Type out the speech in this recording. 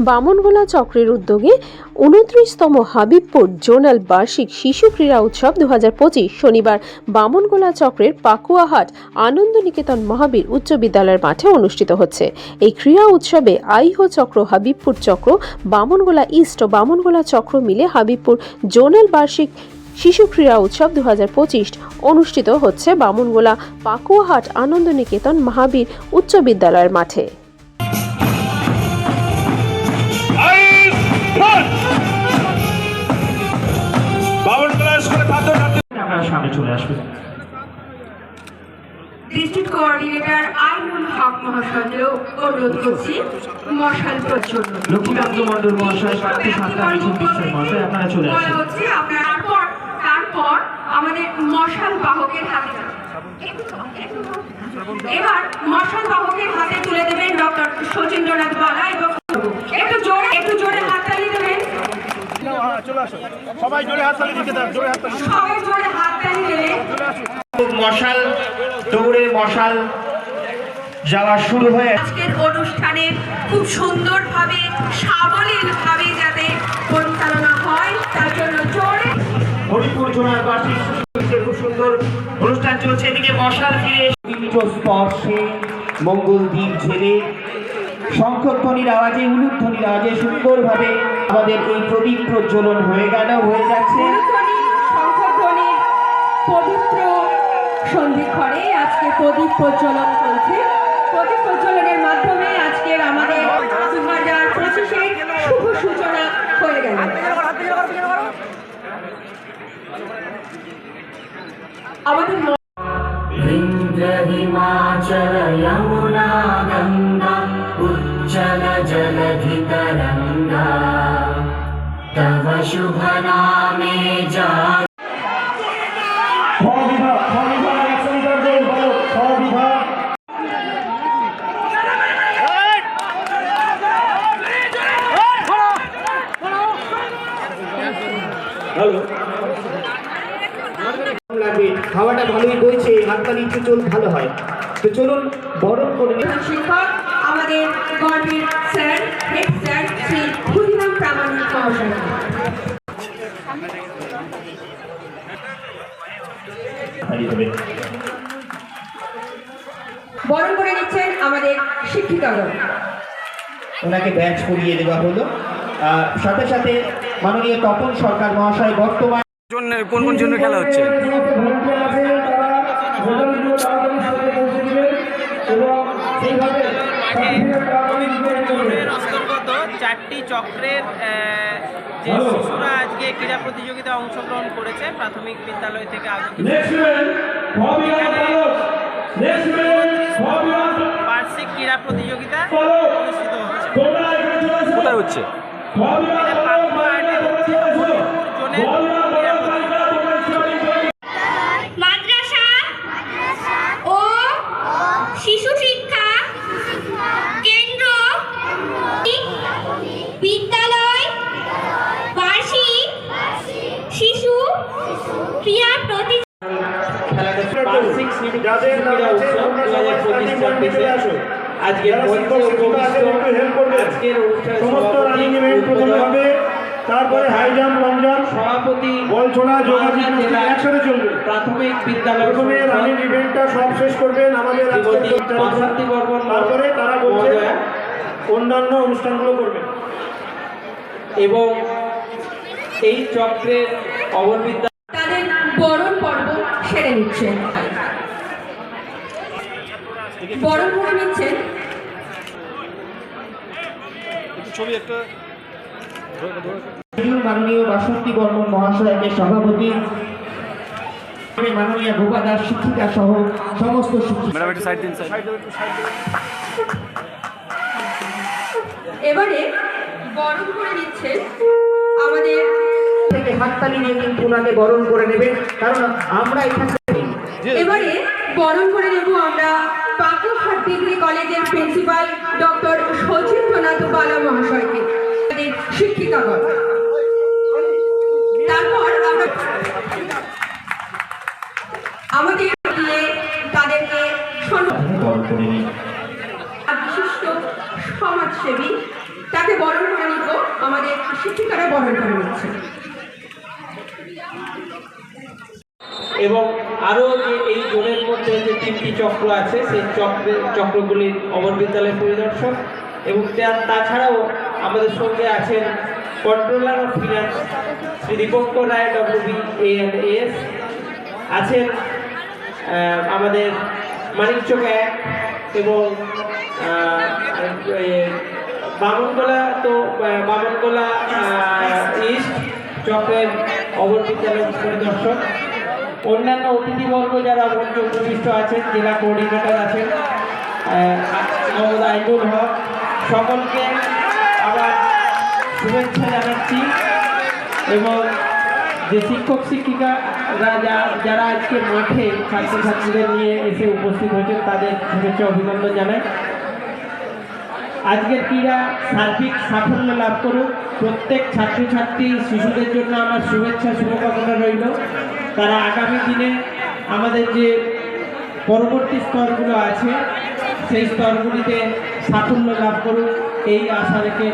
বামনগোলা চক্রের উদ্যোগে ২৯তম হাবিবপুর জোনাল বার্ষিক শিশু ক্রীড়া উৎসব ২০২৫ শনিবার বামনগোলা চক্রের পাকুয়াহাট আনন্দ নিকেতন মহাবীর উচ্চ বিদ্যালয়ের মাঠে অনুষ্ঠিত হচ্ছে। এই ক্রীড়া উৎসবে আইহো চক্র, হাবিবপুর চক্র, বামনগোলা ইস্ট ও বামনগোলা চক্র মিলে হাবিবপুর জোনাল বার্ষিক শিশু ক্রীড়া উৎসব ২০২৫ অনুষ্ঠিত হচ্ছে বামনগোলা পাকুয়াহাট আনন্দ নিকেতন মহাবীর উচ্চ বিদ্যালয়ের মাঠে। ডিস্ট্রিক্ট কোঅর্ডিনেটর আইনুল হক মহাশয়কে অনুরোধ করছি মশাল প্রজ্বলন। লক্ষ্মীকান্ত মণ্ডল মহাশয়, প্রার্থী সাতটা মিছিল বিশ্বের মহাশয়, আপনারা চলে আসুন। তারপর আমাদের মশাল বাহকের হাতে, এবার মশাল বাহকের হাতে তুলে দেবেন ডক্টর শচীন্দ্রনাথ বালা এবং একটু জোরে হাততালি দেবেন। সবাই জোরে হাততালি দিতে দাও, জোরে হাততালি, সবাই জোরে হাততালি দেবেন। মশাল দৌড়ে মশাল যাওয়া শুরু হয়ে আজকের অনুষ্ঠানে খুব সুন্দরভাবে সাবলীলভাবে যাতে পরিচালনা হয় তার জন্য জোরে হরিপুর জোনাল বার্ষিক খুব সুন্দর অনুষ্ঠান চলছে। এদিকে মশাল ফিরে স্পর্শে মঙ্গল দ্বীপ ঝেলে শঙ্খধ্বনির আওয়াজে, উলুধ্বনির আওয়াজে সুন্দরভাবে আমাদের এই প্রদীপ প্রজ্বলন হয়ে যাচ্ছে। শঙ্খধ্বনির পবিত্র সন্ধিক্ষণে আজকে প্রদীপ প্রজ্বলন চলছে। প্রদীপ প্রজ্বলনের মাধ্যমে আজকের আমাদের 2025-এর শুভ সূচনা হয়ে গেল। আমাদের हिमाचल यमुना गंगा उच्चल जलधि तरंगा तव शुभ नामे जा। হাওয়াটা ভালোই বইছে, হাততালি একটু চল ভালো হয়। তো চলুন বরণ করে শিক্ষক আমাদের গর্বের sir, head sir Shri Kshudiram Pramanik মহাশয়। বরণ করে নিচ্ছেন আমাদের শিক্ষিকাগণ। ওনাকে ব্যাচ পরিয়ে দেওয়া হলো। সাথে সাথে মাননীয় তপন সরকার মহাশয় বর্তমান কোন জন্য খেলা হচ্ছে? চারটি চক্রের যে শিশুরা আজকে ক্রীড়া প্রতিযোগিতায় অংশগ্রহণ করেছে প্রাথমিক বিদ্যালয় থেকে আগত বার্ষিক ক্রীড়া প্রতিযোগিতা অনুষ্ঠিত হচ্ছে। কোথায় হচ্ছে? মাদ্রাসা ও শিশু শিক্ষা কেন্দ্র বিদ্যালয় বার্ষিক শিশু ক্রীড়া তারপরে হাই জাম্প, লং জাম্প, সভাপতি বল ছোড়া, যোগাযোগ একসাথে চলবে। প্রাথমিক বিদ্যালয় প্রথমে রানিং ইভেন্টটা সব শেষ করবেন আমাদের, তারপরে তারা বলছে অন্যান্য অনুষ্ঠানগুলো করবেন। এবং এই চক্রের অববিদ্যা তাদের বরণ পর্ব সেরে নিচ্ছেন, বরণ করে নিচ্ছেন মাননীয় বাসন্তী বর্মন মহাশয়কে সভাপতি, মাননীয় গোপা দাস শিক্ষিকা সহ সমস্ত এবারে বরণ করে নিচ্ছেন আমাদের থেকে হাততালি নিয়ে কিন্তু ওনাকে বরণ করে নেবেন, কারণ আমরা এখানে এবারে বরণ করে নেব আমরা পাকুয়াহাট ডিগ্রি কলেজের প্রিন্সিপাল ডক্টর শচীন্দ্রনাথ বালা মহাশয়কে, শিক্ষিকাগণ। তারপর আমাদের তাদেরকে বিশিষ্ট সমাজসেবী তাকে বরণ আমাদের শিক্ষিকারা বরণ করে নিচ্ছেন। এবং আরও যে এই জোনের মধ্যে যে 3টি চক্র আছে সেই চক্রগুলির অমর বিদ্যালয়ের পরিদর্শক এবং তাছাড়াও আমাদের সঙ্গে আছেন controller of finance Shri Dipankar Roy WBAS, আছেন আমাদের মানিকচক 1 এবং বামনগোলা ইস্ট চক্রের অমর বিদ্যালয়ের পরিদর্শক, অন্যান্য অতিথিবর্গ যারা মঞ্চে উপবিষ্ট আছেন, জেলা কোঅর্ডিনেটর আছেন মোহাম্মদ আইনুল হক, সকলকে আবার শুভেচ্ছা জানাচ্ছি। এবং যে শিক্ষক শিক্ষিকারা যারা আজকে মাঠে ছাত্রছাত্রীদের নিয়ে এসে উপস্থিত হয়েছেন তাদের শুভেচ্ছা অভিনন্দন জানাই। আজকের ক্রীড়া সার্বিক সাফল্য লাভ করুক, প্রত্যেক ছাত্রছাত্রী শিশুদের জন্য আমার শুভেচ্ছা শুভকামনা রইল। তারা আগামী দিনে আমাদের যে পরবর্তী স্তরগুলো আছে সেই স্তরগুলিতে সাফল্য লাভ করুক এই আশা রেখে